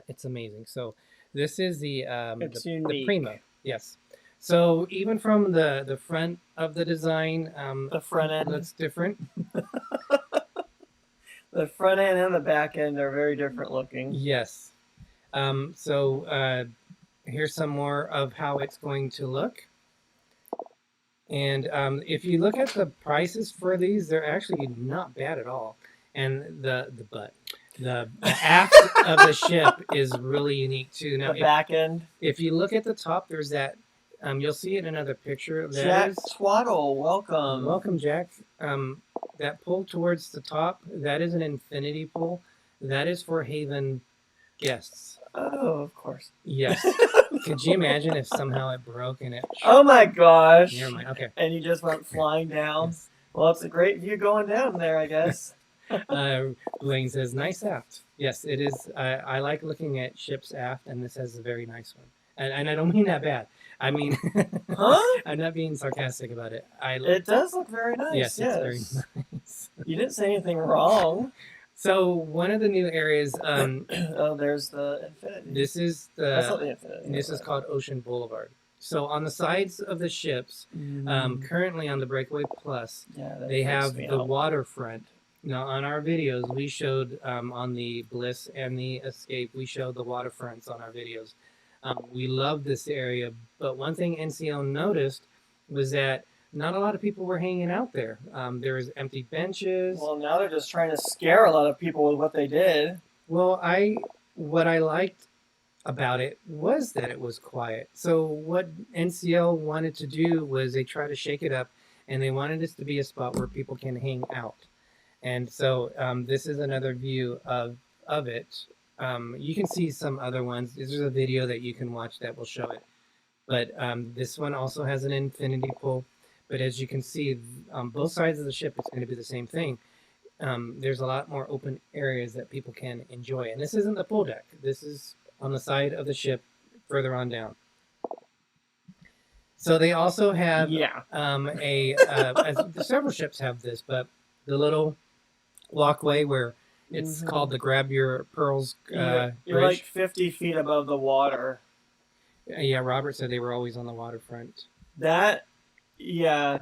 it's amazing. So this is the Prima. Yes. So even from the front of the design, the front end looks different. The front end and the back end are very different looking. Yes. So here's some more of how it's going to look. And if you look at the prices for these, they're actually not bad at all. And the aft of the ship is really unique too. Now, the back end. If you look at the top, there's that. You'll see it in another picture. Jack Twaddle, welcome. Welcome, Jack. That pull towards the top, that is an infinity pull. That is for Haven guests. Oh, of course. Yes. Could you imagine if somehow it broke and it... Oh my gosh. Never mind, okay. And you just went flying down. Yes. Well, it's a great view going down there, I guess. Blaine says, nice aft. Yes, it is. I like looking at ships aft, and this has a very nice one. And I don't mean that bad. I mean, huh? I'm not being sarcastic about it. It does look very nice. Yes, it's very nice. You didn't say anything wrong. So one of the new areas. Oh, there's the Infinity. This is That's not the Infinity. This is called Ocean Boulevard. So on the sides of the ships, currently on the Breakaway Plus, they have the waterfront. Now on our videos, we showed on the Bliss and the Escape, we showed the waterfronts on our videos. We love this area, but one thing NCL noticed was that not a lot of people were hanging out there. There was empty benches. Well, now they're just trying to scare a lot of people with what they did. Well, what I liked about it was that it was quiet. So what NCL wanted to do was they try to shake it up, and they wanted this to be a spot where people can hang out. And so this is another view of it. You can see some other ones. There's a video that you can watch that will show it. But this one also has an infinity pull. But as you can see, on both sides of the ship, it's going to be the same thing. There's a lot more open areas that people can enjoy. And this isn't the pool deck. This is on the side of the ship further on down. So they also have Yeah. several ships have this, but the little walkway where it's called the Grab Your Pearls You're bridge. like 50 feet above the water. Yeah, Robert said they were always on the waterfront. That, yeah.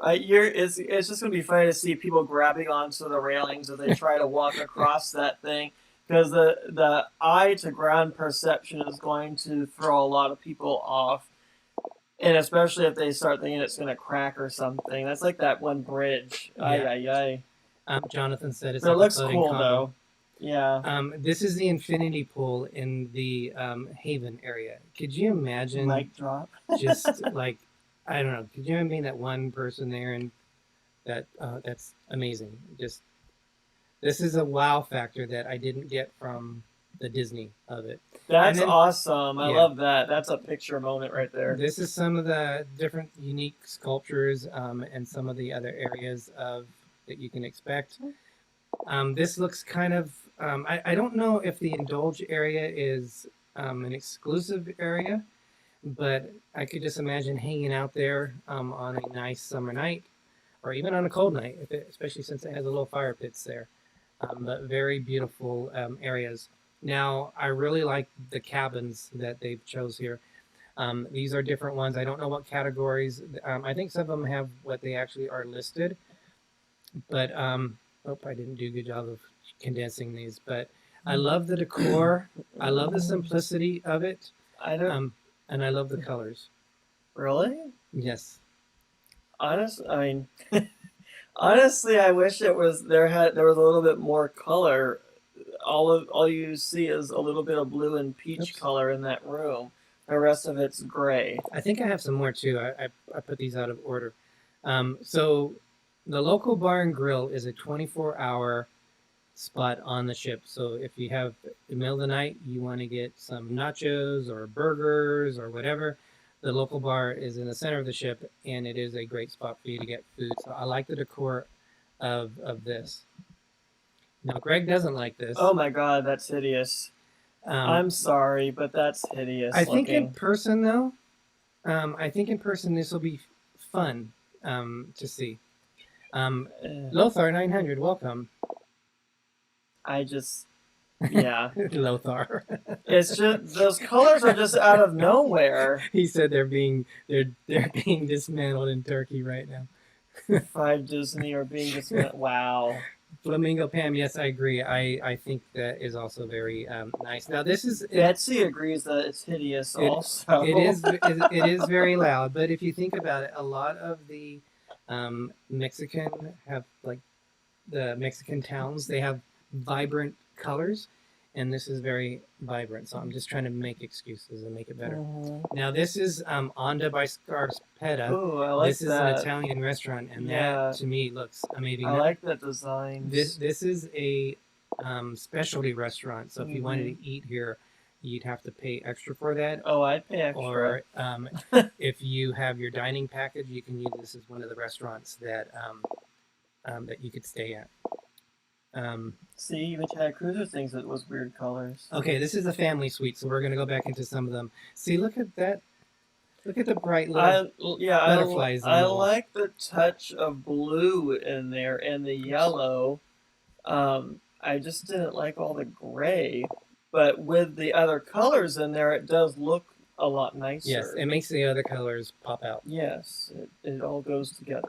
It's just gonna be funny to see people grabbing onto the railings as they try to walk across that thing, because the eye to ground perception is going to throw a lot of people off, and especially if they start thinking it's gonna crack or something. That's like that one bridge. Yeah. Jonathan said it's. But like it looks a floating cool condo. though. Yeah. This is the infinity pool in the Haven area. Could you imagine? Mic drop. Just like, I don't know. Could you imagine being that one person there, and that's amazing. Just this is a wow factor that I didn't get from the Disney of it. That's awesome. I love that. That's a picture moment right there. This is some of the different unique sculptures and some of the other areas that you can expect. This looks kind of, I don't know if the Indulge area is an exclusive area, but I could just imagine hanging out there on a nice summer night, or even on a cold night, especially since it has a little fire pits there. But very beautiful areas. Now, I really like the cabins that they've chose here. These are different ones. I don't know what categories. I think some of them have what they actually are listed. But, I didn't do a good job of condensing these. But I love the decor. I love the simplicity of it. And I love the colors. Really? Yes. Honestly, I wish it was there was a little bit more color. All you see is a little bit of blue and peach color in that room. The rest of it's gray. I think I have some more too. I put these out of order. So the local bar and grill is a 24-hour spot on the ship. So if you have the middle of the night, you want to get some nachos or burgers or whatever, the local bar is in the center of the ship, and it is a great spot for you to get food. So I like the decor of this. Now, Greg doesn't like this. Oh my God, that's hideous. I'm sorry, but that's hideous. I think in person, though, this will be fun to see. Lothar 900, welcome. Yeah. Lothar. It's just those colors are just out of nowhere. He said they're being dismantled in Turkey right now. 5 Disney are being dismantled. Wow. Flamingo Pam, yes, I agree. I think that is also very nice. Now this is Betsy agrees that it's hideous. Also, it is very loud. But if you think about it, a lot of the Mexican have like the Mexican towns. They have vibrant colors, and this is very vibrant. So I'm just trying to make excuses and make it better. Now this is Onda by Scarpetta. Ooh, I like this is that. an Italian restaurant, and that to me looks amazing. I like that design. This is a specialty restaurant. So if you wanted to eat here, you'd have to pay extra for that. Oh, I'd pay extra. Or if you have your dining package, you can use this as one of the restaurants that that you could stay at. See, even ChadCruisers thinks it was weird colors. Okay, this is a family suite, so we're going to go back into some of them. See, look at that. Look at the bright little butterflies. I like the touch of blue in there and the yellow. I just didn't like all the gray. But with the other colors in there, it does look a lot nicer. Yes, it makes the other colors pop out. Yes, it all goes together.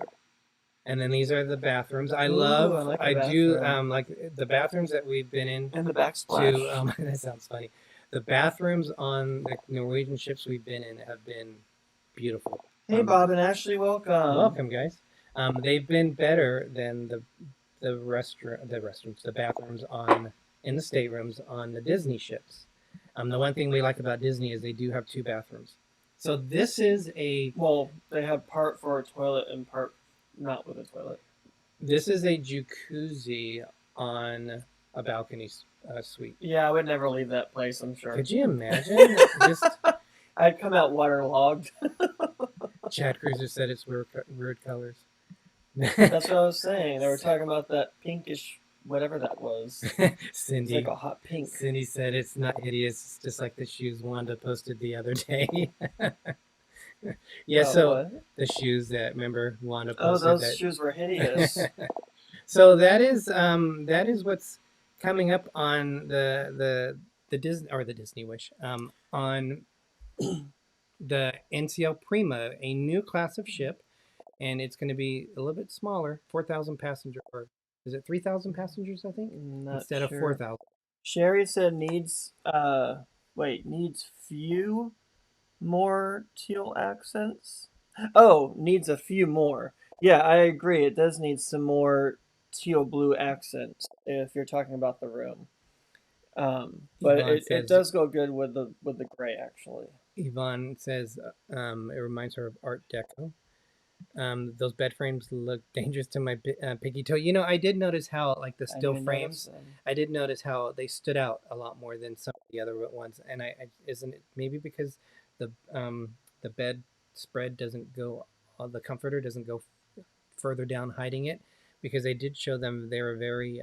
And then these are the bathrooms. I do like the bathrooms that we've been in. And the backsplash. That sounds funny. The bathrooms on the Norwegian ships we've been in have been beautiful. Hey, Bob and Ashley, welcome. Welcome, guys. They've been better than the bathrooms in the staterooms on the Disney ships. The one thing we like about Disney is they do have 2 bathrooms. So this is they have part for a toilet and part not with a toilet. This is a jacuzzi on a balcony suite. Yeah, I would never leave that place, I'm sure. Could you imagine? I'd come out waterlogged. ChadCruisers said it's weird colors. That's what I was saying. They were talking about that pinkish, whatever that was. Cindy. It's like a hot pink. Cindy said it's not hideous. It's just like the shoes Wanda posted the other day. Yeah, Oh, so what? the shoes that, remember, Wanda Oh, posted those that. shoes were hideous. So that is what's coming up on the Disney, or the Disney Wish, on the NCL Prima, a new class of ship, and it's going to be a little bit smaller, 4,000 passenger, or is it 3,000 passengers? I think Not instead of sure. 4,000. Sherry said needs few more teal accents. Oh, needs a few more. Yeah, I agree. It does need some more teal blue accents if you're talking about the room. But Yvonne it says, does go good with the gray actually. Yvonne says it reminds her of Art Deco. Those bed frames look dangerous to my pinky toe. You know, I did notice how, like, the still frames, I did notice how they stood out a lot more than some of the other ones. And I isn't it maybe because the bed spread doesn't go, the comforter doesn't go further down hiding it, because they did show them, they were very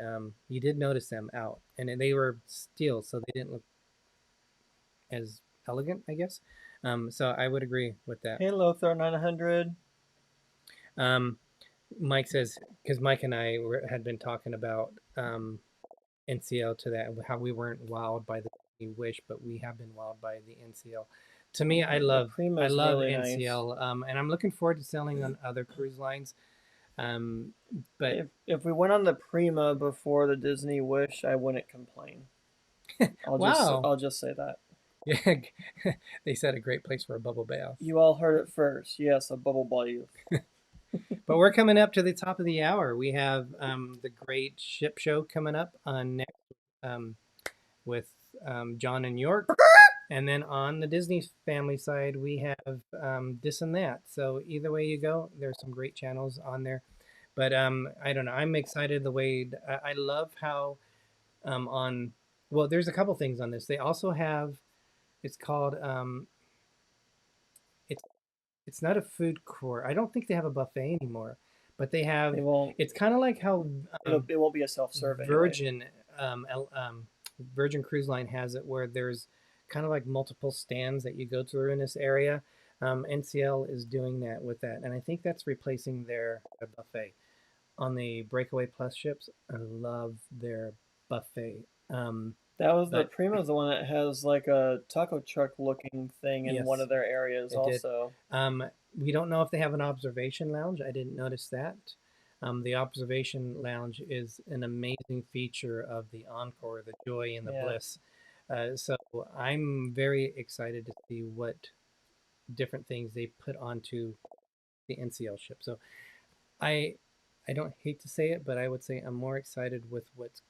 you did notice them out, and they were steel, so they didn't look as elegant, I guess. So I would agree with that. Hey, Lothar 900. Mike says, because Mike and I had been talking about NCL to that, how we weren't wowed by the Wish, but we have been wowed by the NCL. To me, I love really NCL, nice. and I'm looking forward to sailing on other cruise lines. But if we went on the Prima before the Disney Wish, I wouldn't complain. I'll just say that. Yeah, they said a great place for a bubble bath. You all heard it first. Yes, a bubble bath. But we're coming up to the top of the hour. We have the great ship show coming up on next with John and York. And then on the Disney family side, we have this and that. So either way you go, there's some great channels on there. But I don't know. I'm excited the way I love how well, there's a couple things on this. They also have, it's called it's not a food court. I don't think they have a buffet anymore, but they have. It's kind of like how it won't be a self-serve. Virgin Virgin Cruise Line has it, where there's kind of like multiple stands that you go through in this area. NCL is doing that with that, and I think that's replacing their buffet. On the Breakaway Plus ships, I love their buffet. That was the Prima's the one that has like a taco truck looking thing in one of their areas also. We don't know if they have an observation lounge. I didn't notice that. The observation lounge is an amazing feature of the Encore, the Joy and the Bliss. So I'm very excited to see what different things they put onto the NCL ship. So I don't hate to say it, but I would say I'm more excited with what's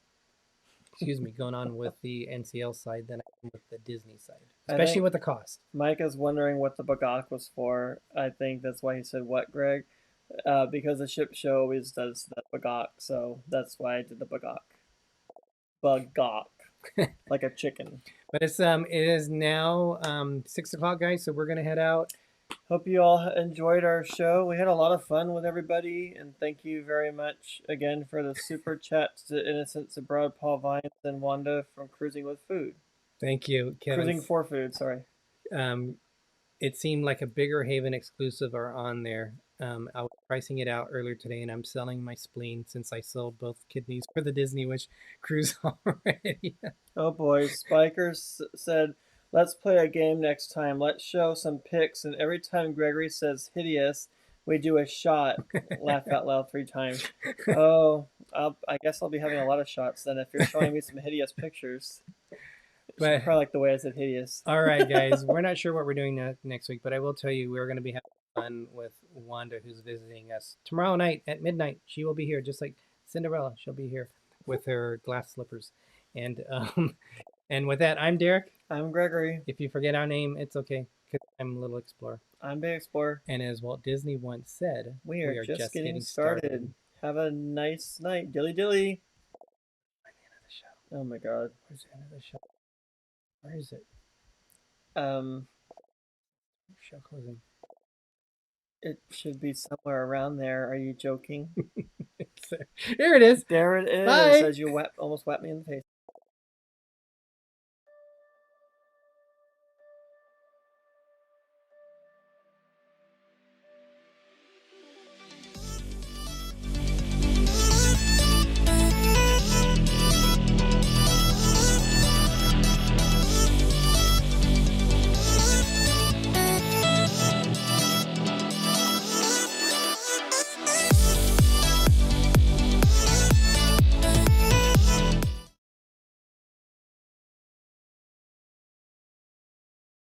going on with the NCL side than I am with the Disney side, especially with the cost. Mike is wondering what the bagak was for. I think that's why he said what, Greg? Because the ship show always does the bagak, so that's why I did the bagak. Bagak, like a chicken. But it is now 6 o'clock, guys, so we're gonna head out. Hope you all enjoyed our show. We had a lot of fun with everybody, and thank you very much again for the super chats to Innocence Abroad, Paul Vines, and Wanda from Cruising with Food. Thank you, Kevin. Cruising for Food, sorry. It seemed like a Bigger Haven exclusive are on there. I was pricing it out earlier today, and I'm selling my spleen since I sold both kidneys for the Disney Wish cruise already. Oh boy, Spiker said, let's play a game next time. Let's show some pics, and every time Gregory says hideous, we do a shot. Laugh out loud 3 times. Oh, I guess I'll be having a lot of shots then if you're showing me some hideous pictures. But probably like the way I said hideous. All right, guys. We're not sure what we're doing next week, but I will tell you we're going to be having fun with Wanda, who's visiting us tomorrow night at midnight. She will be here, just like Cinderella. She'll be here with her glass slippers. And with that, I'm Derick. I'm Gregory. If you forget our name, it's okay, because I'm a little explorer. I'm Big Explorer. And as Walt Disney once said, we are just getting started. Have a nice night. Dilly dilly. Oh my god. Where's the end of the show? Where is it? Show closing. It should be somewhere around there. Are you joking? Here it is. There it is. Bye. As you almost whacked me in the face.